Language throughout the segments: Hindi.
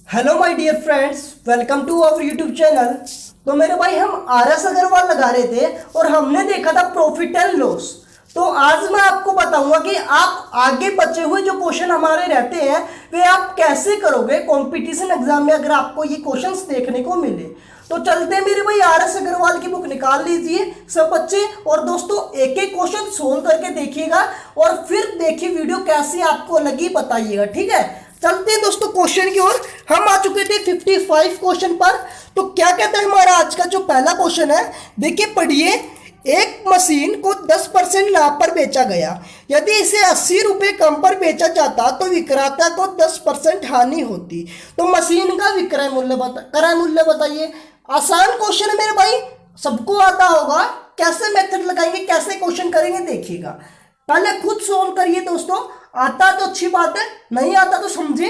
Hello my dear friends, welcome to our YouTube channel. तो मेरे भाई हम आरएस अग्रवाल लगा रहे थे और हमने देखा था प्रॉफिट एंड लॉस। तो आज मैं आपको बताऊंगा कि आप आगे बचे हुए जो क्वेश्चन हमारे रहते हैं वे आप कैसे करोगे कंपटीशन एग्जाम में अगर आपको ये क्वेश्चंस देखने को मिले। तो चलते हैं मेरे भाई, आरएस अग्रवाल की बुक निकाल लीजिए सब बच्चे, और दोस्तों एक एक क्वेश्चन सोल्व करके देखिएगा और फिर देखिए वीडियो कैसी आपको लगी बताइएगा, ठीक है। चलते हैं दोस्तों क्वेश्चन की ओर। हम आ चुके थे 55 क्वेश्चन पर। तो क्या कहता है हमारा आज का जो पहला क्वेश्चन है, देखिए पढ़िए। एक मशीन को 10% लाभ पर बेचा गया। यदि इसे 80 रुपये कम पर बेचा जाता तो विक्रेता को 10% हानि होती। तो मशीन का विक्रय मूल्य बताइए। आसान क्वेश्चन है मेरे भाई, सबको आता होगा। कैसे मेथड लगाएंगे, कैसे क्वेश्चन करेंगे देखिएगा। पहले खुद सोल्व करिए दोस्तों, आता तो अच्छी बात है, नहीं आता तो समझे।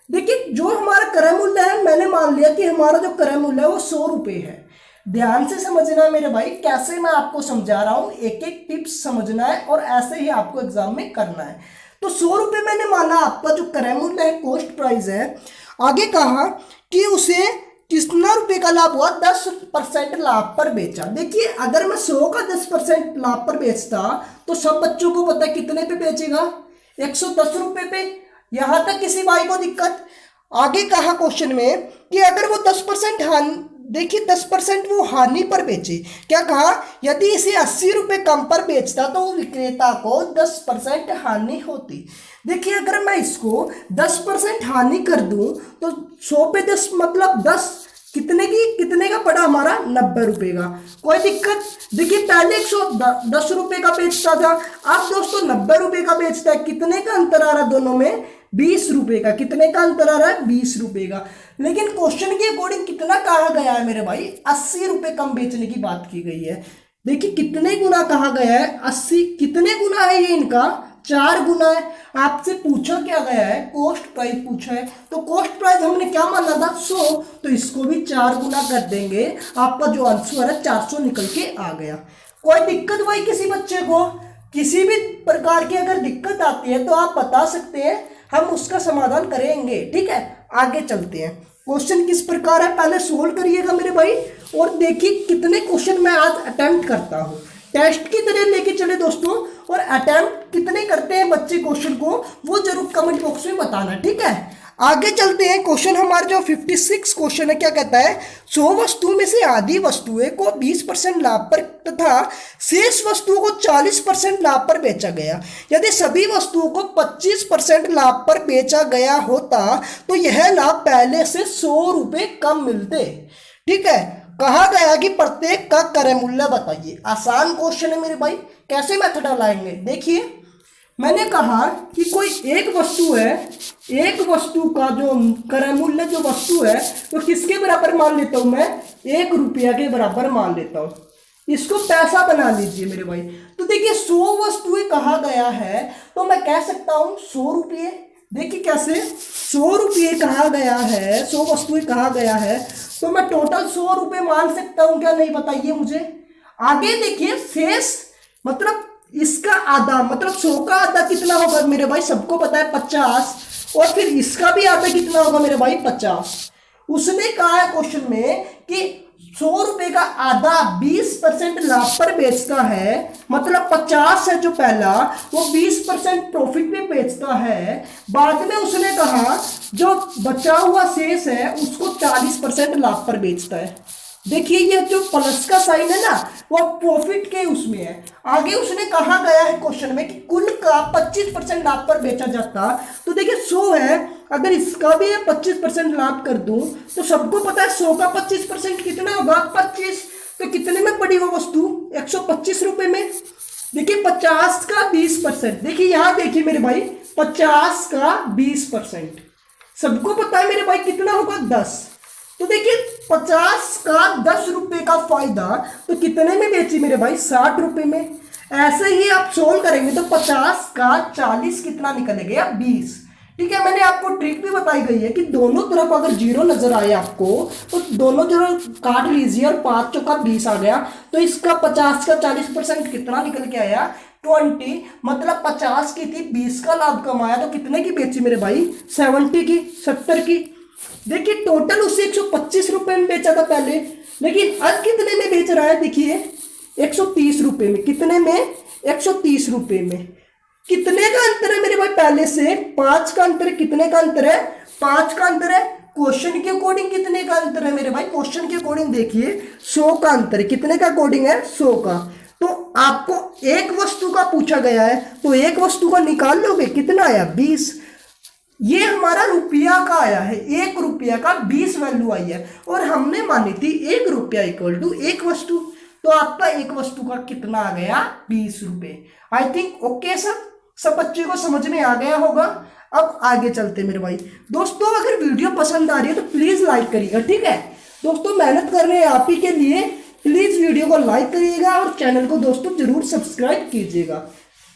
देखिए जो हमारा क्रय मूल्य है, मैंने मान लिया कि हमारा जो क्रय मूल्य है वो 100 रुपये है। ध्यान से समझना है मेरे भाई, कैसे मैं आपको समझा रहा हूं, एक एक टिप्स समझना है और ऐसे ही आपको एग्जाम में करना है। तो 100 रुपये मैंने माना आपका जो क्रय मूल्य है, कॉस्ट प्राइस है। आगे कहा कि उसे कितना रुपए का लाभ हुआ, 10% लाभ पर बेचा। देखिए अगर मैं 100 का 10% लाभ पर बेचता तो सब बच्चों को पता है कितने पे बेचेगा, 110 रुपए पे। यहां तक किसी भाई को दिक्कत। आगे कहा क्वेश्चन में कि अगर वो 10% देखिए 10% वो हानि पर बेचे। क्या कहा, यदि इसे 80 रुपये कम पर बेचता तो विक्रेता को 10% हानि होती। देखिए अगर मैं इसको 10% हानि कर दूं तो 100 पे 10 मतलब 10 कितने का पड़ा हमारा, 90 रुपए का। कोई दिक्कत। देखिए पहले 110 रुपए का बेचता था, अब दोस्तों 90 रुपए का बेचता है। कितने का अंतर आ रहा है दोनों में, 20 रुपए का। कितने का अंतर आ रहा है, 20 रुपए का। लेकिन क्वेश्चन के अकॉर्डिंग कितना कहा गया है मेरे भाई, 80 रुपए कम बेचने की बात की गई है। देखिए कितने गुना कहा गया है, 80। कितने गुना है ये इनका, 4 गुना है। आपसे पूछा क्या गया है, कॉस्ट प्राइस पूछा है। तो कॉस्ट प्राइस हमने क्या माना था, 100। तो इसको भी 4 गुना कर देंगे, आपका जो आंसर है 400 निकल के आ गया। कोई दिक्कत भाई किसी बच्चे को, किसी भी प्रकार की अगर दिक्कत आती है तो आप बता सकते हैं, हम उसका समाधान करेंगे, ठीक है। आगे चलते हैं। क्वेश्चन किस प्रकार है पहले सोल्व करिएगा मेरे भाई, और देखिए कितने क्वेश्चन मैं आज अटेम्प्ट करता हूं। टेस्ट की तरह लेके चले दोस्तों, और अटेम्प्ट कितने करते हैं बच्चे क्वेश्चन को वो जरूर कमेंट बॉक्स में बताना, ठीक है। आगे चलते हैं। क्वेश्चन हमारा जो 56 क्वेश्चन है, क्या कहता है, 100 वस्तुओं में से आधी वस्तुएं को 20% लाभ पर तथा शेष वस्तुओं को 40% लाभ पर बेचा गया। यदि सभी वस्तुओं को 25% लाभ पर बेचा गया होता तो यह लाभ पहले से 100 रुपये कम मिलते, ठीक है। कहा गया कि प्रत्येक का क्रय मूल्य बताइए। आसान क्वेश्चन है मेरे भाई, कैसे मेथड लाएंगे देखिए। मैंने कहा कि कोई एक वस्तु है, एक वस्तु का जो क्रय मूल्य जो वस्तु है तो किसके बराबर मान लेता हूं मैं, 1 रुपया के बराबर मान लेता हूं। इसको पैसा बना लीजिए मेरे भाई। तो देखिए 100 वस्तुएं कहा गया है तो मैं कह सकता हूं 100 रुपये। देखिए कैसे, 100 रुपये कहा गया है, 100 वस्तुएं कहा गया है, तो मैं टोटल 100 रुपये मान सकता हूं क्या, नहीं बताइए मुझे। आगे देखिए शेष, मतलब इसका आधा, मतलब 100 का आधा कितना होगा मेरे भाई, सबको पता है 50। और फिर इसका भी आधा कितना होगा मेरे भाई, 50। उसने कहा है क्वेश्चन में कि 100 रुपए का आधा 20% लाभ पर बेचता है, मतलब 50 है जो पहला, वो 20% प्रॉफिट पे बेचता है। बाद में उसने कहा जो बचा हुआ शेष है उसको 40% लाभ पर बेचता है। देखिए ये जो प्लस का साइन है ना, वो प्रॉफिट के उसमें है। आगे उसने कहा गया है क्वेश्चन में कि कुल का 25% लाभ पर बेचा जाता। तो देखिए 100 है, अगर इसका भी 25% लाभ कर दूं तो सबको पता है 100 का 25% कितना होगा, 25। तो कितने में पड़ी वो वस्तु, 125 रुपए में। देखिए 50 का 20%, देखिए यहां देखिए मेरे भाई, 50 का 20% सबको पता है मेरे भाई कितना होगा, 10। तो देखिए 50 का 10 रुपए का फायदा तो कितने में बेची मेरे भाई, 60 रुपए में। ऐसे ही आप सोल्व करेंगे तो 50 का 40 कितना निकल गया, 20, ठीक है। मैंने आपको ट्रिक भी बताई गई है कि दोनों तरफ अगर जीरो नजर आए आपको तो दोनों जीरो काट लीजिए, और 5 चौका 20 आ गया। तो इसका 50 का 40% कितना निकल के आया, 20। मतलब 50 की थी, 20 का लाभ कमाया तो कितने की बेची मेरे भाई, 70 की, 70 की। देखिए टोटल उसे 125 रुपए में बेचा था पहले, लेकिन अब कितने में बेच रहा है, देखिए 130 रुपए में। कितने में? 130 रुपए में। कितने का अंतर है मेरे भाई पहले से? 5 का अंतर है। कितने का अंतर है? 5 का अंतर है। क्वेश्चन के अकॉर्डिंग कितने का अंतर है मेरे भाई? क्वेश्चन के अकॉर्डिंग देखिए 100 का अंतर है। कितने का अकॉर्डिंग है? 100 का। तो आपको एक वस्तु का पूछा गया है, तो एक वस्तु का निकाल लोगे, कितना आया? 20। ये हमारा रुपया का आया है, 1 रुपया का 20 वैल्यू आई है, और हमने मानी थी 1 रुपया इक्वल टू 1 वस्तु। तो आपका एक वस्तु का कितना आ गया? 20 रुपए। आई थिंक ओके सब बच्चे को समझ में आ गया होगा। अब आगे चलते मेरे भाई। दोस्तों अगर वीडियो पसंद आ रही है तो प्लीज लाइक करिएगा, ठीक है दोस्तों, मेहनत कर रहे हैं आप ही के लिए। प्लीज वीडियो को लाइक करिएगा और चैनल को दोस्तों जरूर सब्सक्राइब कीजिएगा।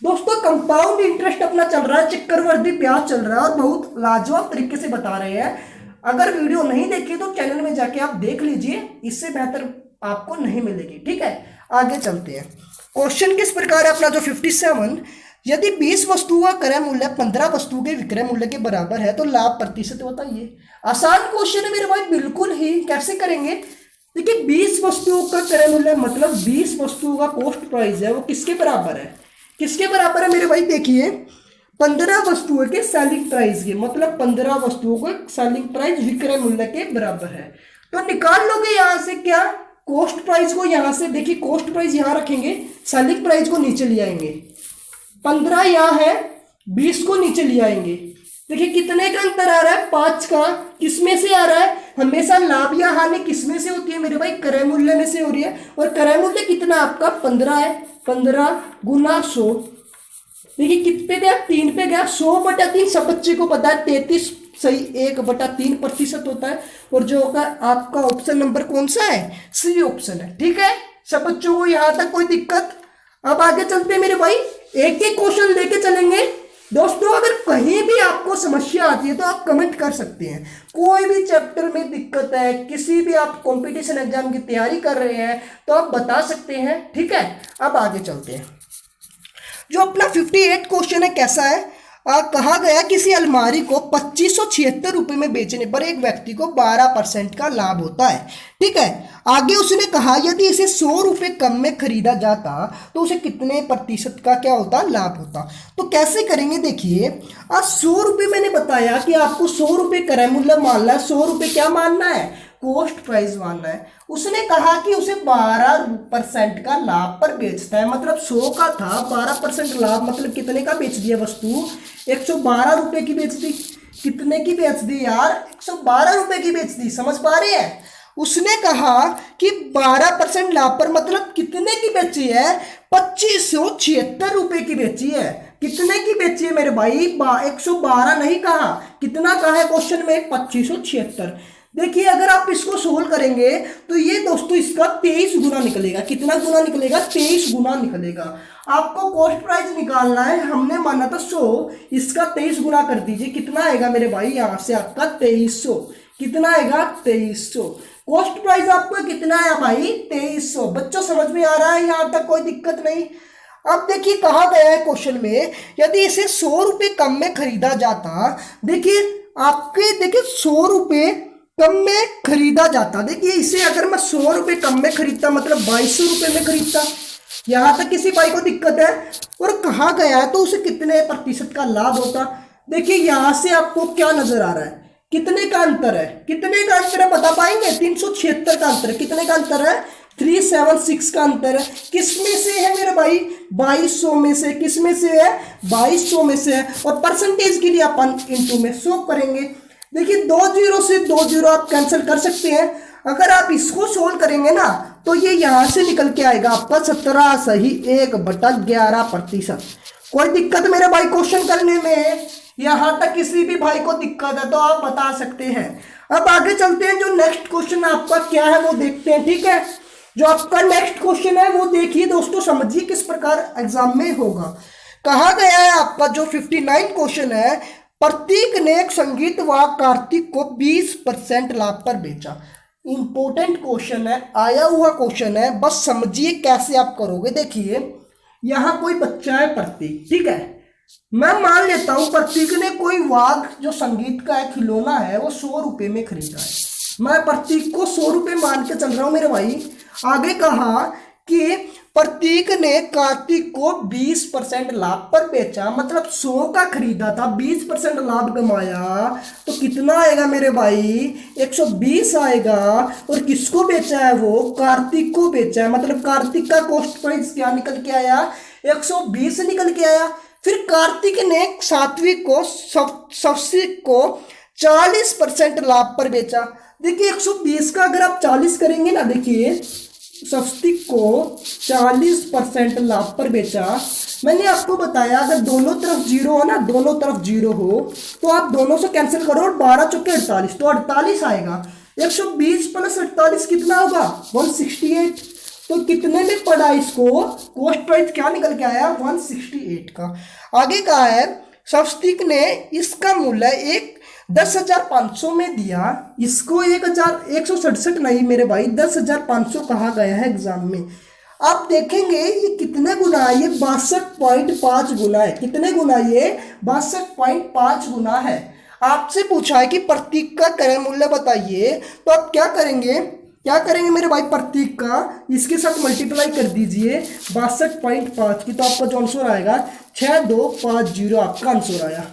दोस्तों कंपाउंड इंटरेस्ट अपना चल रहा है, चक्रवर्ती ब्याज चल रहा है, और बहुत लाजवाब तरीके से बता रहे हैं। अगर वीडियो नहीं देखी तो चैनल में जाके आप देख लीजिए, इससे बेहतर आपको नहीं मिलेगी, ठीक है। आगे चलते हैं। क्वेश्चन किस प्रकार है अपना जो 57, यदि 20 वस्तुओं का क्रय मूल्य 15 वस्तुओं के विक्रय मूल्य के बराबर है तो लाभ प्रतिशत बताइए। आसान क्वेश्चन है मेरे भाई, बिल्कुल ही। कैसे करेंगे? देखिए 20 वस्तुओं का क्रय मूल्य मतलब 20 वस्तुओं का कॉस्ट प्राइस है, वो किसके बराबर है? किसके बराबर है मेरे भाई? देखिए 15 वस्तुओं के सेलिंग प्राइस के, मतलब 15 वस्तुओं का सेलिंग प्राइस विक्रय मूल्य के बराबर है। तो निकाल लोगे यहां से क्या? कॉस्ट प्राइस को यहां से, देखिए कॉस्ट प्राइस यहां रखेंगे, सेलिंग प्राइस को नीचे ले आएंगे। 15 यहां है, 20 को नीचे ले आएंगे। देखिए कितने का अंतर आ रहा है? 5 का। किसमें से आ रहा है? हमेशा लाभ या हानि किसमें से होती है मेरे भाई? क्रय मूल्य में से हो रही है। और क्रय मूल्य कितना आपका? 15 है। 15 गुना 100, देखिए कित पे गया? 3 पे गया। 100/3 सब बच्चे को पता है 33 सही 1/3% होता है। और जो होगा आपका ऑप्शन नंबर कौन सा है? सी ऑप्शन है, ठीक है सब बच्चों को, यहां तक कोई दिक्कत? अब आगे चलते हैं मेरे भाई, एक एक क्वेश्चन लेके चलेंगे। दोस्तों अगर कहीं भी आपको समस्या आती है तो आप कमेंट कर सकते हैं। कोई भी चैप्टर में दिक्कत है, किसी भी आप कंपटीशन एग्जाम की तैयारी कर रहे हैं तो आप बता सकते हैं, ठीक है। अब आगे चलते हैं। जो अपना 58 क्वेश्चन है कैसा है? कहा गया किसी अलमारी को 2576 रुपये में बेचने पर एक व्यक्ति को 12% का लाभ होता है, ठीक है। आगे उसने कहा यदि इसे 100 रुपये कम में खरीदा जाता तो उसे कितने प्रतिशत का क्या होता? लाभ होता। तो कैसे करेंगे? देखिए आज 100 रुपये मैंने बताया कि आपको 100 रुपये क्रय मूल्य मानना है, 100 रुपये क्या मानना है? कॉस्ट प्राइस मानना है। उसने कहा कि उसे 12% का लाभ पर बेचता है, मतलब 100 का था, 12% लाभ मतलब कितने का बेच दिया वस्तु? 112 रुपए की बेच दी। कितने की बेच दी यार? 112 रुपए की बेच दी। समझ पा रहे हैं? उसने कहा कि 12% लाभ पर मतलब कितने की बेची है? 2576 रुपए की बेची है। कितने की बेची है मेरे भाई? 112 नहीं कहा, कितना कहा है क्वेश्चन में? 2576। देखिए अगर आप इसको सोल्व करेंगे तो ये दोस्तों इसका 23 गुना निकलेगा। कितना गुना निकलेगा? 23 गुना निकलेगा। आपको कॉस्ट प्राइस निकालना है, हमने माना था 100, इसका 23 गुना कर दीजिए। कितना आएगा मेरे भाई? यहां से आपका 2300। कितना आएगा? 2300। कॉस्ट प्राइस आपको कितना आया भाई? 2300। बच्चों समझ में आ रहा है? यहां तक कोई दिक्कत नहीं। अब देखिए कहा गया है क्वेश्चन में यदि इसे 100 रुपये कम में खरीदा जाता, देखिए आपके, देखिए 100 रुपये कम में खरीदा जाता, देखिए इसे अगर मैं 100 रुपये कम में खरीदता मतलब 2200 रुपये में खरीदता, यहां तक किसी भाई को दिक्कत है? और कहा गया है तो उसे कितने प्रतिशत का लाभ होता। देखिए यहां से आपको क्या नजर आ रहा है? कितने का अंतर है? कितने का अंतर है बता पाएंगे? 376 का अंतर है। कितने का अंतर है? 376 का अंतर है। किस में से है मेरे भाई? 2200 में से। किस में से है? 2200 में से है। और परसेंटेज के लिए अपन इंटू में 100 करेंगे। देखिए 2 जीरो से 2 जीरो आप कैंसिल कर सकते हैं। अगर आप इसको सोल्व करेंगे ना तो ये यहां से निकल के आएगा आपका 17 सही 1/11%। कोई दिक्कत मेरे भाई क्वेश्चन करने में? यहां तक किसी भी भाई को दिक्कत है तो आप बता सकते हैं। अब आगे चलते हैं, जो नेक्स्ट क्वेश्चन आपका क्या है वो देखते हैं, ठीक है। जो आपका नेक्स्ट क्वेश्चन है वो देखिए दोस्तों, समझिए किस प्रकार एग्जाम में होगा। कहा गया है आपका जो 59 क्वेश्चन है, प्रतीक ने एक संगीत व कार्तिक को 20% लाभ पर बेचा। इंपॉर्टेंट क्वेश्चन है, आया हुआ क्वेश्चन है, बस समझिए कैसे आप करोगे। देखिए यहां कोई बच्चा है प्रतीक, ठीक है। मैं मान लेता हूं प्रतीक ने कोई वाघ जो संगीत का एक खिलौना है वो 100 रुपए में खरीदा है। मैं प्रतीक को 100 रुपए मान के चल रहा हूं मेरे भाई। आगे कहा कि प्रतीक ने कार्तिक को 20% लाभ पर बेचा, मतलब 100 का खरीदा था, 20% लाभ कमाया, तो कितना आएगा मेरे भाई? 120 आएगा। और किसको बेचा है? वो कार्तिक को बेचा है, मतलब कार्तिक का कॉस्ट प्राइस क्या निकल के आया? 120 निकल के आया। फिर कार्तिक ने सात्विक को स्वस्तिक को 40% लाभ पर बेचा। देखिए 120 का अगर आप 40 करेंगे ना, देखिए स्वस्तिक को 40% लाभ पर बेचा। मैंने आपको बताया अगर दोनों तरफ जीरो हो ना, दोनों तरफ जीरो हो तो आप दोनों से कैंसिल करो और 12 चौके 48, तो 48 आएगा। 120 प्लस 48 कितना होगा? 168। तो कितने में पड़ा इसको? कॉस्ट प्राइस क्या निकल के आया? 168 का। आगे कहा है स्वस्तिक ने इसका मूल्य 10,500 में दिया, इसको 1,167 नहीं मेरे भाई, 10,500 कहा गया है एग्जाम में। आप देखेंगे ये कितने गुना है? ये 62.5 गुना है। कितने गुना? ये 62.5 गुना है। आपसे पूछा है कि प्रतीक का क्रय मूल्य बताइए, तो आप क्या करेंगे? क्या करेंगे मेरे भाई? प्रतीक का इसके साथ मल्टीप्लाई कर दीजिए 62.5 की, तो आपका जो आंसर आएगा 6250 आपका आंसर आया।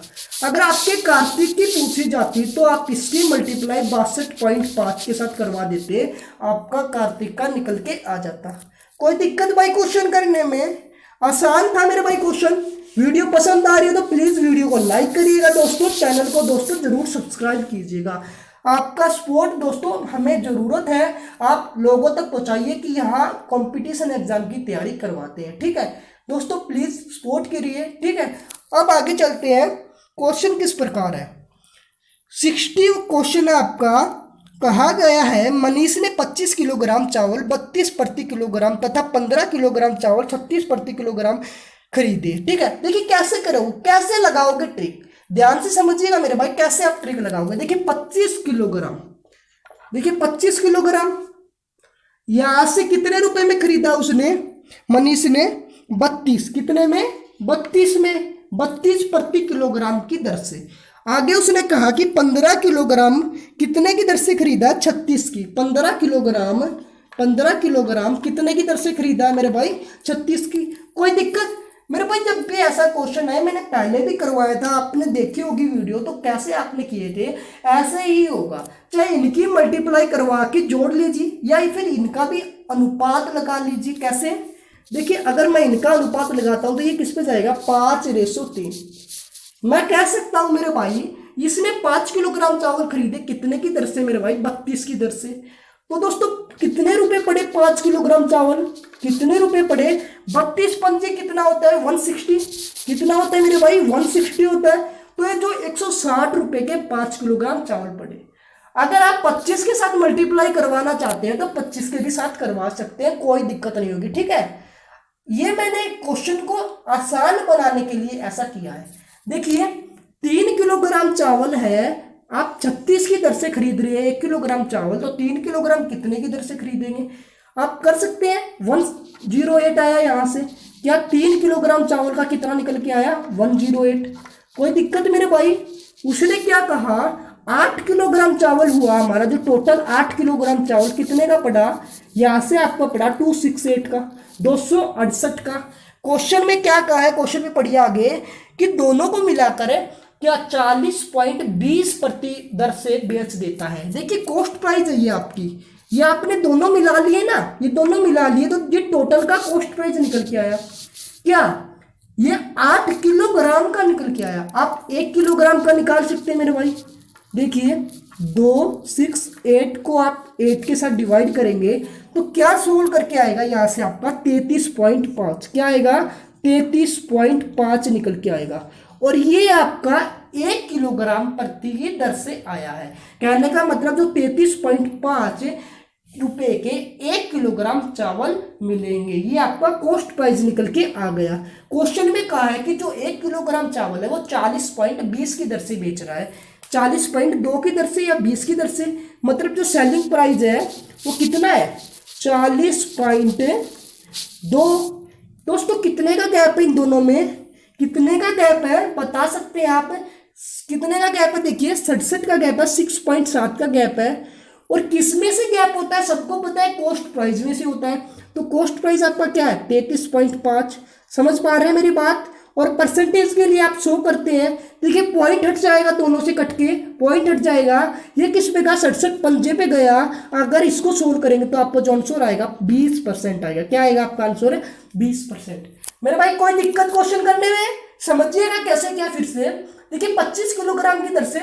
अगर आपके कार्तिक की पूछी जाती तो आप इसकी मल्टीप्लाई 62.5 के साथ करवा देते, आपका कार्तिक का निकल के आ जाता। कोई दिक्कत भाई क्वेश्चन करने में? आसान था मेरे भाई क्वेश्चन। वीडियो पसंद आ रही है तो प्लीज वीडियो को लाइक करिएगा दोस्तों, चैनल को दोस्तों जरूर सब्सक्राइब कीजिएगा। आपका सपोर्ट दोस्तों हमें ज़रूरत है, आप लोगों तक पहुंचाइए कि यहाँ कंपटीशन एग्जाम की तैयारी करवाते हैं। ठीक है दोस्तों, प्लीज़ सपोर्ट करिए। ठीक है, अब आगे चलते हैं। क्वेश्चन किस प्रकार है? 60 क्वेश्चन है आपका। कहा गया है मनीष ने 25 किलोग्राम चावल 32 प्रति किलोग्राम तथा 15 किलोग्राम चावल 36 प्रति किलोग्राम खरीदे। ठीक है, देखिए कैसे करोगे, कैसे लगाओगे ट्रिक, ध्यान से समझिएगा मेरे भाई, कैसे आप ट्रिक लगाओगे। देखिए 25 किलोग्राम, देखिए 25 किलोग्राम यहां से कितने रुपए में खरीदा उसने? मनीष ने 32, कितने में? 32 में, 32 प्रति किलोग्राम की दर से। आगे उसने कहा कि 15 किलोग्राम कितने की दर से खरीदा? 36 की। 15 किलोग्राम, 15 किलोग्राम कितने की दर से खरीदा मेरे भाई? 36 की। कोई दिक्कत मेरे भाई? जब भी ऐसा क्वेश्चन है, मैंने पहले भी करवाया था, आपने देखी होगी वीडियो, तो कैसे आपने किए थे ऐसे ही होगा। चाहे इनकी मल्टीप्लाई करवा के जोड़ लीजिए या फिर इनका भी अनुपात लगा लीजिए। कैसे? देखिए अगर मैं इनका अनुपात लगाता हूं तो ये किस पे जाएगा? 5:3। मैं कह सकता हूं मेरे भाई इसने 5 किलोग्राम चावल खरीदे, कितने की दर से मेरे भाई? 32 की दर से। तो दोस्तों कितने रुपए पड़े 5 किलोग्राम चावल? कितने रुपए पड़े? 32 पंजे कितना होता है? 160। कितना होता है मेरे भाई? 160 होता है। तो ये जो 160 रुपए के 5 किलोग्राम चावल पड़े। अगर आप 25 के साथ मल्टीप्लाई करवाना चाहते हैं तो 25 के भी साथ करवा सकते हैं, कोई दिक्कत नहीं होगी। ठीक है, ये मैंने क्वेश्चन को आसान बनाने के लिए ऐसा किया है। देखिए 3 किलोग्राम चावल है, आप 36 की दर से खरीद रहे हैं 1 किलोग्राम चावल, तो 3 किलोग्राम कितने की दर से खरीदेंगे? आप कर सकते हैं। 108 आया यहां से। क्या 3 किलोग्राम चावल का कितना निकल के आया? 108। कोई दिक्कत मेरे भाई? उसने क्या कहा? 8 किलोग्राम चावल हुआ हमारा, जो टोटल 8 किलोग्राम चावल कितने का पड़ा? यहां से आपका पड़ा 268 का, 268 का। क्वेश्चन में क्या कहा है? क्वेश्चन में पढ़िए आगे कि दोनों को मिलाकर क्या 40.20 प्रति दर से बेच देता है। देखिए कॉस्ट प्राइस है ये आपकी, ये आपने दोनों मिला लिए ना, ये दोनों मिला लिए तो ये टोटल का कॉस्ट प्राइस निकल के आया। क्या? ये 8 किलोग्राम का निकल के आया। आप 1 किलोग्राम का निकाल सकते हैं मेरे भाई। देखिए 268 को आप 8 के साथ डिवाइड करेंगे तो क्या सोल्व करके आएगा? यहां से आपका 33.5। क्या आएगा? 33.5 निकल के आएगा। और ये आपका 1 किलोग्राम प्रति दर से आया है। कहने का मतलब जो 33.5 रुपए के 1 किलोग्राम चावल मिलेंगे, ये आपका कॉस्ट प्राइस निकल के आ गया। क्वेश्चन में कहा है कि जो 1 किलोग्राम चावल है वो 40.20 की दर से बेच रहा है। 40.2 की दर से या 20 की दर से, मतलब जो सेलिंग प्राइस है वो कितना है? 40.2। दोस्तों कितने का गैप है इन दोनों में? कितने का गैप है बता सकते हैं आप? कितने का गैप है? देखिए 67 का गैप है, 6.7 का गैप है। और किस में से गैप होता है? सबको पता है कॉस्ट प्राइस में से होता है। तो कॉस्ट प्राइस आपका क्या है? 33.5। समझ पा रहे हैं मेरी बात? और परसेंटेज के लिए आप शो करते हैं, देखिए पॉइंट हट जाएगा, दोनों से कट के पॉइंट हट जाएगा। ये किस पे गया? 67 पंजे पे गया। अगर इसको सोल्व करेंगे तो आपको जो आंसर आएगा 20% आएगा। क्या आएगा आपका आंसर? 20%। मेरे भाई कोई दिक्कत क्वेश्चन करने में? समझिएगा कैसे क्या फिर से। देखिए 25 किलोग्राम की दर से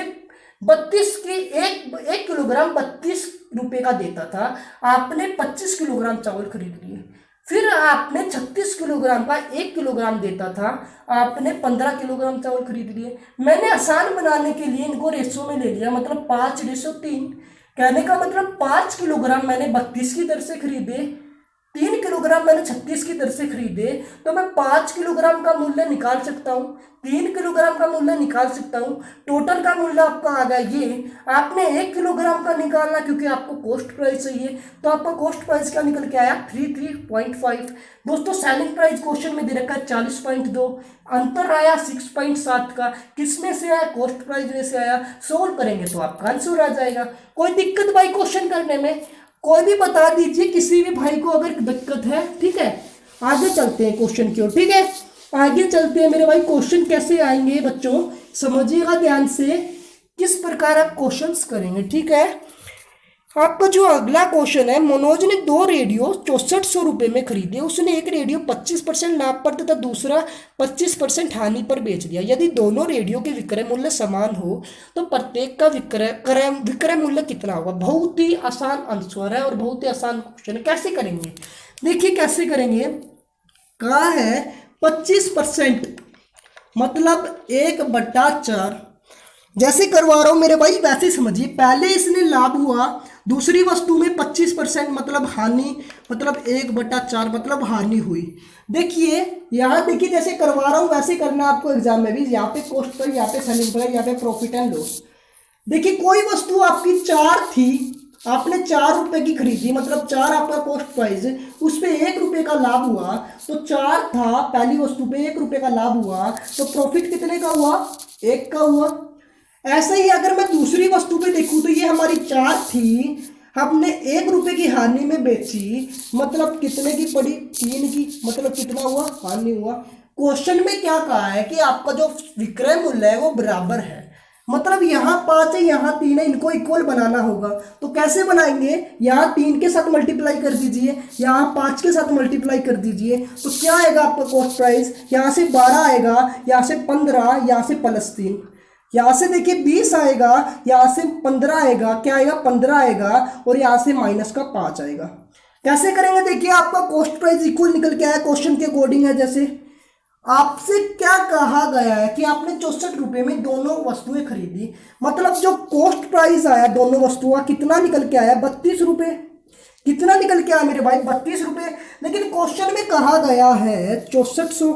32 की एक किलोग्राम 32 रुपए का देता था। आपने 25 किलोग्राम चावल खरीद लिए। फिर आपने 36 किलोग्राम का 1 किलोग्राम देता था, आपने 15 किलोग्राम चावल खरीद लिए। मैंने आसान बनाने के लिए इनको रेशो में ले लिया, मतलब 5:3। कहने का मतलब 5 किलोग्राम मैंने 32 की दर से खरीदे, 3 किलोग्राम मैंने 36 की दर से खरीदे, तो मैं 5 किलोग्राम का मूल्य निकाल सकता हूँ, 3 किलोग्राम का मूल्य निकाल सकता हूँ। टोटल का मूल्य आपका आ गया ये। आपने 1 किलोग्राम का निकालना, क्योंकि आपको कॉस्ट प्राइस चाहिए, तो आपका कॉस्ट प्राइस क्या निकल के आया? 33.5। दोस्तों सेलिंग प्राइस क्वेश्चन में दे रखा है 40.2, अंतर आया 6.7 का। किस में से आया? कॉस्ट प्राइस में से आया। सोल्व करेंगे तो आपका आंसर आ जाएगा। कोई दिक्कत भाई क्वेश्चन करने में? कोई भी बता दीजिए, किसी भी भाई को अगर दिक्कत है। ठीक है, आगे चलते हैं क्वेश्चन की ओर। ठीक है, आगे चलते हैं मेरे भाई। क्वेश्चन कैसे आएंगे बच्चों, समझिएगा ध्यान से, किस प्रकार आप क्वेश्चंस करेंगे। ठीक है, आपका जो अगला क्वेश्चन है, मनोज ने 2 रेडियो 6400 रुपये में खरीदे। उसने एक रेडियो 25% लाभ पर तथा दूसरा 25% हानि पर बेच दिया। यदि दोनों रेडियो के विक्रय मूल्य समान हो तो प्रत्येक का विक्रय मूल्य कितना होगा? बहुत ही आसान आंसर है और बहुत ही आसान क्वेश्चन है। कैसे करेंगे? देखिए कैसे करेंगे। कहा है 25% मतलब 1/4। जैसे करवा रहा हूं मेरे भाई वैसे समझिए। पहले इसने लाभ हुआ, दूसरी वस्तु में 25% मतलब हानि, मतलब 1/4 मतलब हानि हुई। देखिए यहाँ देखिए, जैसे करवा रहा हूं वैसे करना आपको एग्जाम में भी। यहाँ पे कॉस्ट पर, यहाँ पे सेलिंग प्राइस, यहाँ पे प्रॉफिट एंड लॉस। देखिए कोई वस्तु आपकी 4 थी, आपने 4 रुपए की खरीदी, मतलब 4 आपका कॉस्ट प्राइस, उस पर 1 रुपए का लाभ हुआ। तो 4 था, पहली वस्तु पे 1 रुपए का लाभ हुआ, तो प्रॉफिट कितने का हुआ? 1 का हुआ। ऐसे ही अगर मैं दूसरी वस्तु पे देखूं तो ये हमारी 4 थी, हमने 1 रुपए की हानि में बेची, मतलब कितने की पड़ी? 3 की, मतलब कितना हुआ? हानि हुआ। क्वेश्चन में क्या कहा है कि आपका जो विक्रय मूल्य है वो बराबर है, मतलब यहाँ 5 है यहाँ 3 है, इनको इक्वल बनाना होगा। तो कैसे बनाएंगे? यहाँ 3 के साथ मल्टीप्लाई कर दीजिए, यहाँ 5 के साथ मल्टीप्लाई कर दीजिए, तो क्या आएगा आपका कॉस्ट प्राइस? यहाँ से 12 आएगा, यहाँ से 15, यहाँ से +3, यहाँ से देखिए 20 आएगा, यहाँ से 15 आएगा, क्या आएगा? 15 आएगा, और यहाँ से माइनस का 5 आएगा। कैसे करेंगे? देखिए आपका कॉस्ट प्राइस इक्वल निकल के आया, क्वेश्चन के अकॉर्डिंग है। जैसे आपसे क्या कहा गया है कि आपने 64 रुपये में दोनों वस्तुएं खरीदी, मतलब जो कॉस्ट प्राइस आया दोनों वस्तुओं का कितना निकल के आया? 32 रुपये। कितना निकल के आया मेरे भाई? 32 रुपये। लेकिन क्वेश्चन में कहा गया है 6400।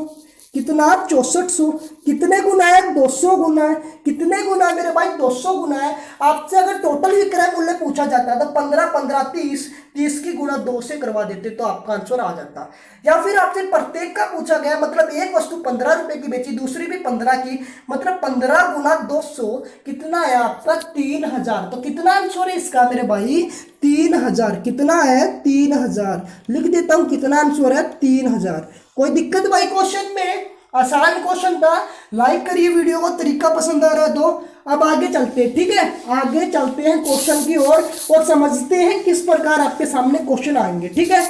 कितना? 6400। कितने गुना है? 200 गुना है। कितने गुना है मेरे भाई? 200 गुना है। आपसे अगर टोटल विक्रय मूल्य पूछा जाता तो 15 15 30 30 की गुणा 2 से करवा देते तो आपका आंसर आ जाता। या फिर आपसे प्रत्येक का पूछा गया, मतलब एक वस्तु 15 रुपए की बेची, दूसरी भी 15 की, मतलब 15 गुना 200 कितना है आपका? 3000। तो कितना आंसर है इसका मेरे भाई? 3000। कितना है? 3000। लिख देता हूं कितना आंसर है? 3000। कोई दिक्कत भाई क्वेश्चन में? आसान क्वेश्चन था। लाइक करिए वीडियो को, तरीका पसंद आ रहा है तो। अब आगे चलते हैं। ठीक है, आगे चलते हैं क्वेश्चन की ओर और समझते हैं किस प्रकार आपके सामने क्वेश्चन आएंगे। ठीक है,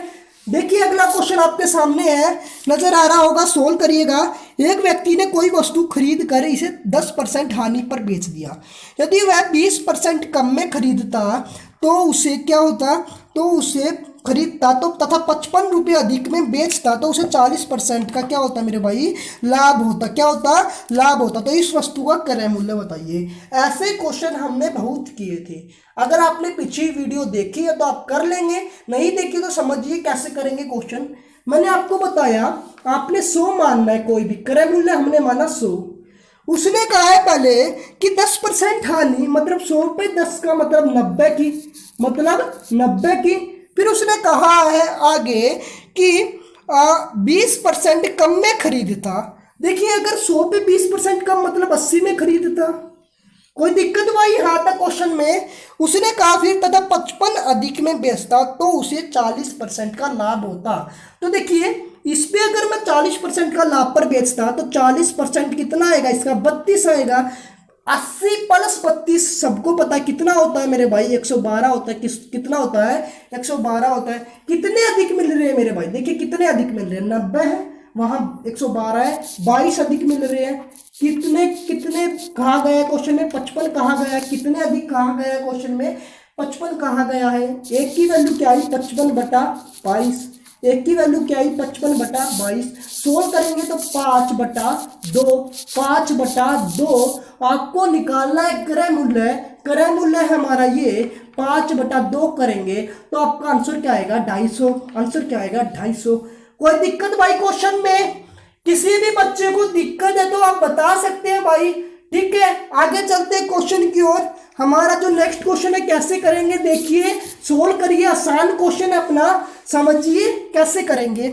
देखिए अगला क्वेश्चन आपके सामने है, नजर आ रहा होगा, सोल्व करिएगा। एक व्यक्ति ने कोई वस्तु खरीद कर इसे 10% हानि पर बेच दिया। यदि वह 20% कम में खरीदता तो उसे क्या होता? तो उसे खरीदता तो तथा 55 रुपये अधिक में बेचता तो उसे 40% का क्या होता मेरे भाई? लाभ होता। क्या होता? लाभ होता। तो इस वस्तु का क्रय मूल्य बताइए। ऐसे क्वेश्चन हमने बहुत किए थे। अगर आपने पिछली वीडियो देखी है तो आप कर लेंगे, नहीं देखी तो समझिए कैसे करेंगे क्वेश्चन। मैंने आपको बताया आपने 100 मानना है, कोई भी क्रय मूल्य हमने माना 100। उसने कहा है पहले कि 10% हानि, मतलब 100 पे 10 का मतलब 90 की, मतलब 90 की। फिर उसने कहा है आगे कि 20% कम में खरीदता, देखिए अगर 100 पे 20% कम मतलब 80 में खरीदता, कोई दिक्कत भाई यहाँ तक क्वेश्चन में। उसने कहा फिर तथा 55 अधिक में बेचता तो उसे 40% का लाभ होता। तो देखिए इस पे अगर मैं 40% का लाभ पर बेचता तो 40% कितना आएगा इसका, 32 आएगा। 80 प्लस 32 सबको पता है कितना होता है मेरे भाई, 112 होता है। कितना होता है, 112 होता है। कितने अधिक मिल रहे हैं मेरे भाई, देखिए कितने अधिक मिल रहे हैं, 90 है, वहां 112 है, 22 अधिक मिल रहे हैं। कितने कितने कहा गया क्वेश्चन में, 55 कहा गया, कितने अधिक कहा गया क्वेश्चन में, 55 कहा गया है। एक की वैल्यू क्या आई, 55/22। एक की वैल्यू क्या आई, 55/22। सोल्व करेंगे तो 5/2, 5/2 आपको निकालना है क्रय मूल्य। क्रय मूल्य है हमारा ये 5/2 करेंगे तो आपका आंसर क्या आएगा, 250। आंसर क्या आएगा, 250। कोई दिक्कत भाई क्वेश्चन में, किसी भी बच्चे को दिक्कत है तो आप बता सकते हैं भाई। ठीक है, आगे चलते हैं क्वेश्चन की ओर। हमारा जो नेक्स्ट क्वेश्चन है कैसे करेंगे, देखिए सोल्व करिए, आसान क्वेश्चन है अपना, समझिए कैसे करेंगे।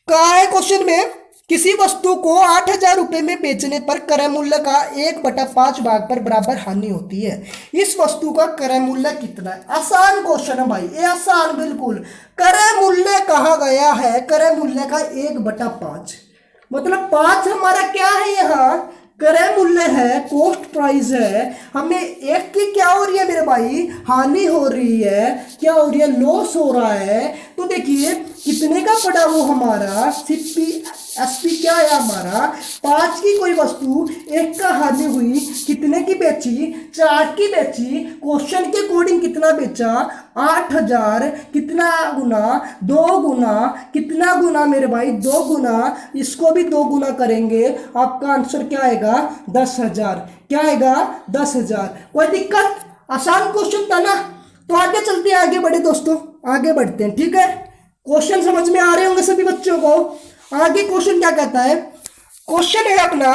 कहा है क्वेश्चन में, किसी वस्तु को 8,000 रुपए में बेचने पर क्रय मूल्य का 1/5 भाग पर बराबर हानि होती है। इस वस्तु का क्रय मूल्य कितना है। आसान क्वेश्चन है भाई, ये आसान बिल्कुल। क्रय मूल्य कहा गया है, क्रय मूल्य का 1/5 मतलब 5 हमारा क्या है, यहाँ क्रय मूल्य है, कॉस्ट प्राइस है। हमें एक की क्या हो रही है मेरे भाई, हानि हो रही है, क्या हो रही है, लॉस हो रहा है। तो देखिए कितने का पड़ा वो हमारा एसपी क्या है हमारा, 5 की कोई वस्तु, एक का हानि हुई, कितने की बेची, 4 की बेची। क्वेश्चन के अकॉर्डिंग कितना बेचा, 8,000, कितना गुना, 2 गुना, कितना गुना मेरे भाई, 2 गुना, इसको भी 2 गुना करेंगे, आपका आंसर क्या आएगा, 10,000। क्या आएगा, 10,000। कोई दिक्कत, आसान क्वेश्चन था ना। तो आगे चलते हैं, आगे बढ़े दोस्तों, आगे बढ़ते हैं। ठीक है, क्वेश्चन समझ में आ रहे होंगे सभी बच्चों को। आगे क्वेश्चन क्या कहता है, क्वेश्चन है अपना,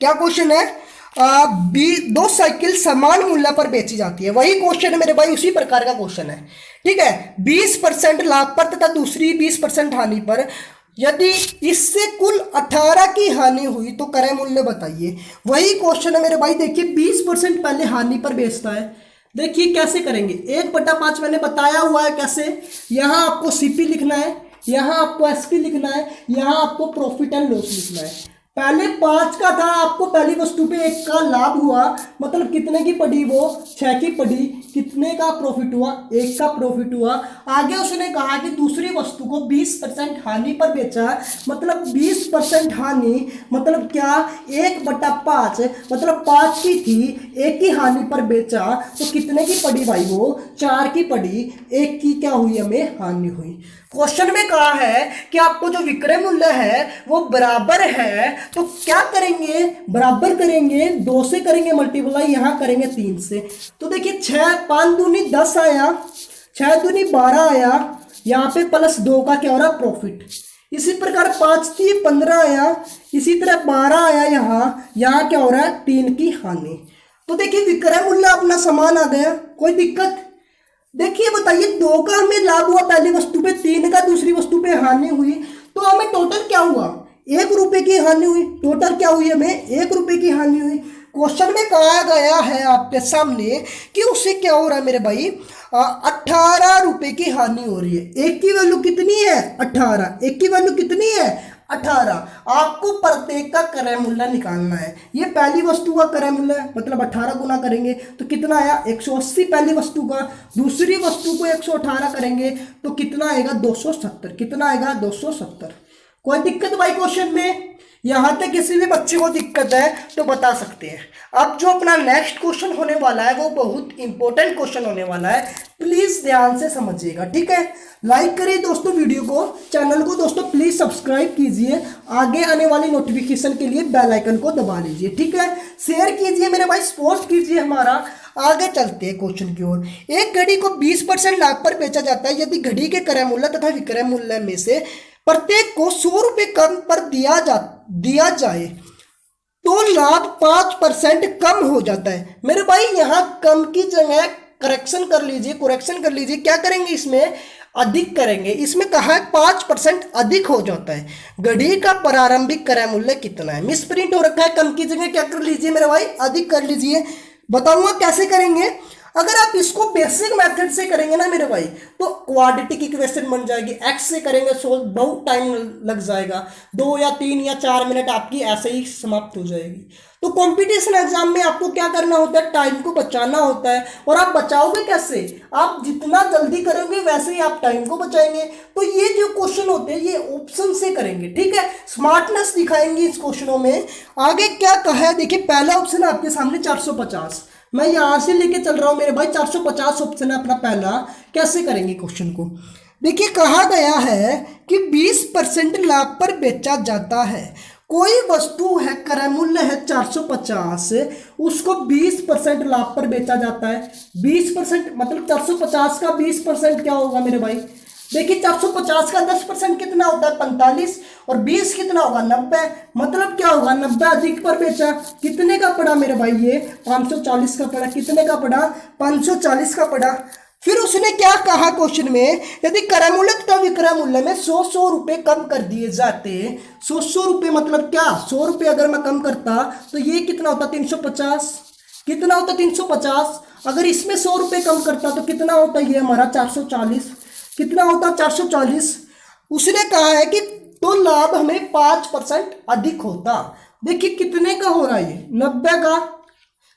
क्या क्वेश्चन है, 2 साइकिल समान मूल्य पर बेची जाती है। वही क्वेश्चन है मेरे भाई, उसी प्रकार का क्वेश्चन है। ठीक है, 20% लाभ पर तथा दूसरी 20% हानि पर। यदि इससे कुल 18 की हानि हुई तो क्रय मूल्य बताइए। वही क्वेश्चन है मेरे भाई, देखिए 20% पहले हानि पर बेचता है। देखिए कैसे करेंगे, 1/5 मैंने बताया हुआ है कैसे। यहाँ आपको सीपी लिखना है, यहाँ आपको एसपी लिखना है, यहाँ आपको प्रॉफिट एंड लॉस लिखना है। पहले 5 का था, आपको पहली वस्तु पे 1 का लाभ हुआ, मतलब कितने की पड़ी वो, 6 की पड़ी। कितने का प्रॉफिट हुआ, 1 का प्रॉफिट हुआ। आगे उसने कहा कि दूसरी वस्तु को 20% हानि पर बेचा, मतलब 20% हानि मतलब क्या, 1/5 मतलब 5 की थी, 1 की हानि पर बेचा तो कितने की पड़ी भाई वो, 4 की पड़ी। 1 की क्या हुई, हमें हानि हुई। क्वेश्चन में कहा है कि आपको जो विक्रय मूल्य है वो बराबर है, तो क्या करेंगे, बराबर करेंगे, 2 से करेंगे मल्टीप्लाई, यहां करेंगे 3 से। तो देखिए 5 दूनी 10 आया, 6 दूनी 12 आया, यहाँ पे +2 का क्या हो रहा, प्रॉफिट। इसी प्रकार 5 की 15 आया, इसी तरह 12 आया, यहाँ क्या हो रहा है, 3 की हानि। तो देखिए विक्रय मूल्य अपना समान आ गया, कोई दिक्कत। देखिए बताइए 2 का हमें लाभ हुआ पहली वस्तु पे, 3 का दूसरी वस्तु पे हानि हुई, तो हमें टोटल क्या हुआ, 1 रुपए की हानि हुई। टोटल क्या हुई, हमें 1 रुपए की हानि हुई। क्वेश्चन में कहा गया है आपके सामने कि उससे क्या हो रहा है मेरे भाई, 18 रुपए की हानि हो रही है। 1 की वैल्यू कितनी है, 18। 1 की वैल्यू कितनी है, 18। आपको प्रत्येक का क्रय मूल्य निकालना है। ये पहली वस्तु का क्रय मूल्य मतलब 18 गुना करेंगे तो कितना आया, 180 पहली वस्तु का। दूसरी वस्तु को 118 करेंगे तो कितना आएगा, 270। कितना आएगा, 270। कोई दिक्कत भाई क्वेश्चन में, यहां तक किसी भी बच्चे को दिक्कत है तो बता सकते हैं। अब जो अपना नेक्स्ट क्वेश्चन होने वाला है वो बहुत इंपॉर्टेंट क्वेश्चन होने वाला है, प्लीज ध्यान से समझिएगा। ठीक है, लाइक करिए दोस्तों वीडियो को, चैनल को दोस्तों प्लीज सब्सक्राइब कीजिए, आगे आने वाली नोटिफिकेशन के लिए बेल आइकन को दबा लीजिए। ठीक है, शेयर कीजिए मेरे भाई, सपोर्ट कीजिए हमारा। आगे चलते हैं क्वेश्चन की ओर। एक घड़ी को 20% लाभ पर बेचा जाता है। यदि घड़ी के क्रय मूल्य तथा विक्रय मूल्य में से प्रत्येक को 100 रुपए कम पर दिया जाए तो लाभ 5% कम हो जाता है। मेरे भाई यहाँ कम की जगह करेक्शन कर लीजिए, क्या करेंगे इसमें, अधिक करेंगे, इसमें कहा है 5% अधिक हो जाता है। घड़ी का प्रारंभिक क्रय मूल्य कितना है? मिस प्रिंट हो रखा है, कम की जगह क्या कर लीजिए मेरे भाई, अधिक कर लीजिए। बताऊंगा कैसे करेंगे। अगर आप इसको बेसिक मेथड से करेंगे ना मेरे भाई, तो क्वाड्रेटिक इक्वेशन बन जाएगी। एक्स से करेंगे सोल्व, बहुत टाइम लग जाएगा, 2 या 3 या 4 मिनट आपकी ऐसे ही समाप्त हो जाएगी। तो कंपटीशन एग्जाम में आपको क्या करना होता है, टाइम को बचाना होता है। और आप बचाओगे कैसे? आप जितना जल्दी करोगे वैसे ही आप टाइम को बचाएंगे। तो ये जो क्वेश्चन होते हैं ये ऑप्शन से करेंगे, ठीक है। स्मार्टनेस दिखाएंगे इस क्वेश्चनों में। आगे क्या कहा है देखिए, पहला ऑप्शन है आपके सामने 450, मैं यहां से लेके चल रहा हूं मेरे भाई, 450 ऑप्शन है अपना पहला। कैसे करेंगे क्वेश्चन को, देखिए कहा गया है कि 20% लाभ पर बेचा जाता है। कोई वस्तु है, क्रय मूल्य है 450, उसको 20% लाभ पर बेचा जाता है। 20% मतलब 450 का 20% क्या होगा मेरे भाई, देखिए 450 का 10% कितना होता है 45, और 20 कितना होगा 90, मतलब क्या होगा 90 अधिक पर बेचा। कितने का पड़ा मेरे भाई, ये 540 का पड़ा। कितने का पड़ा, 540 का पड़ा। फिर उसने क्या कहा क्वेश्चन में, यदि क्रय मूल्य तथा विक्रय मूल्य में 100 रुपए कम कर दिए जाते, 100 रुपए मतलब क्या, 100 रुपए अगर मैं कम करता तो ये कितना होता 350, कितना होता 350। अगर इसमें 100 रुपए कम करता तो कितना होता ये हमारा 440, कितना होता 440। उसने कहा है कि तो लाभ हमें 5% अधिक होता। देखिए कितने का हो रहा है ये, 90 का,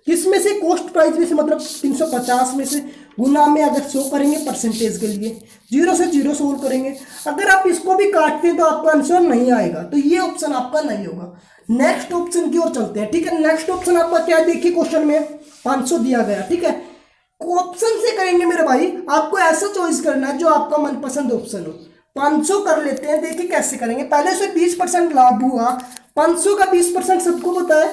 किसमें से, कॉस्ट प्राइस में से, मतलब 350 में से, गुना में अगर 100 करेंगे परसेंटेज के लिए, 0 से 0 सोल्व करेंगे। अगर आप इसको भी काटते हैं तो आपका आंसर नहीं आएगा, तो ये ऑप्शन आपका नहीं होगा। नेक्स्ट ऑप्शन की ओर चलते हैं, ठीक है। नेक्स्ट ऑप्शन आपका क्या है, देखिए क्वेश्चन में 500 दिया गया, ठीक है। ऑप्शन से करेंगे मेरे भाई, आपको ऐसा चॉइस करना है जो आपका मनपसंद ऑप्शन हो। 500 कर लेते हैं, देखिए कैसे करेंगे। पहले से 20% लाभ हुआ, 500 का 20% सबको पता है।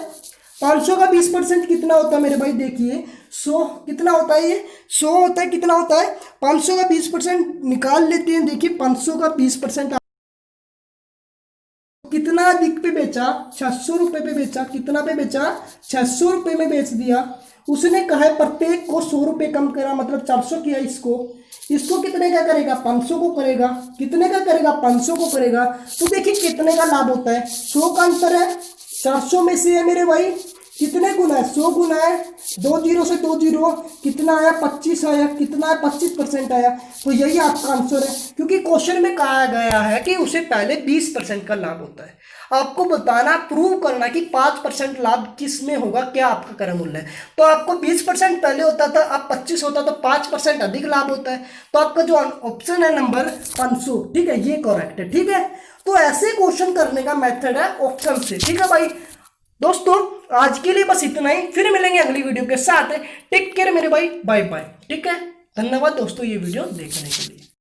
500 का 20% कितना होता है मेरे भाई, देखिए 100, कितना होता है ये 100 होता है। कितना होता है 500 का 20% निकाल लेते हैं। देखिए 500 का 20% कितना अधिक पे बेचा, 600 रुपए पे बेचा। कितना पे बेचा, 600 रुपए में बेच दिया। उसने कहा है प्रत्येक को 100 रुपए कम करा, मतलब 400 किया। इसको कितने का करेगा, 500 को करेगा। कितने का करेगा, 500 को करेगा। तो देखिए कितने का लाभ होता है, 100 का अंतर है, 400 में से है मेरे भाई, कितने गुना है, 100 गुना है, 2 0 से 2 0, कितना आया 25 आया। कितना है 25% आया। तो यही आपका आंसर है, क्योंकि क्वेश्चन में कहा गया है कि उसे पहले 20% का लाभ होता है। आपको बताना, प्रूव करना कि 5% लाभ किस में होगा, क्या आपका क्रय मूल्य है। तो आपको 20% पहले होता था, अब 25 होता, तो 5% अधिक लाभ होता है। तो आपका जो ऑप्शन है नंबर 500, ठीक है, ये करेक्ट है, ठीक है। तो ऐसे क्वेश्चन करने का मेथड है ऑप्शन से, ठीक है भाई। दोस्तों आज के लिए बस इतना ही, फिर मिलेंगे अगली वीडियो के साथ। टेक केयर मेरे भाई, बाय बाय, ठीक है। धन्यवाद दोस्तों ये वीडियो देखने के लिए।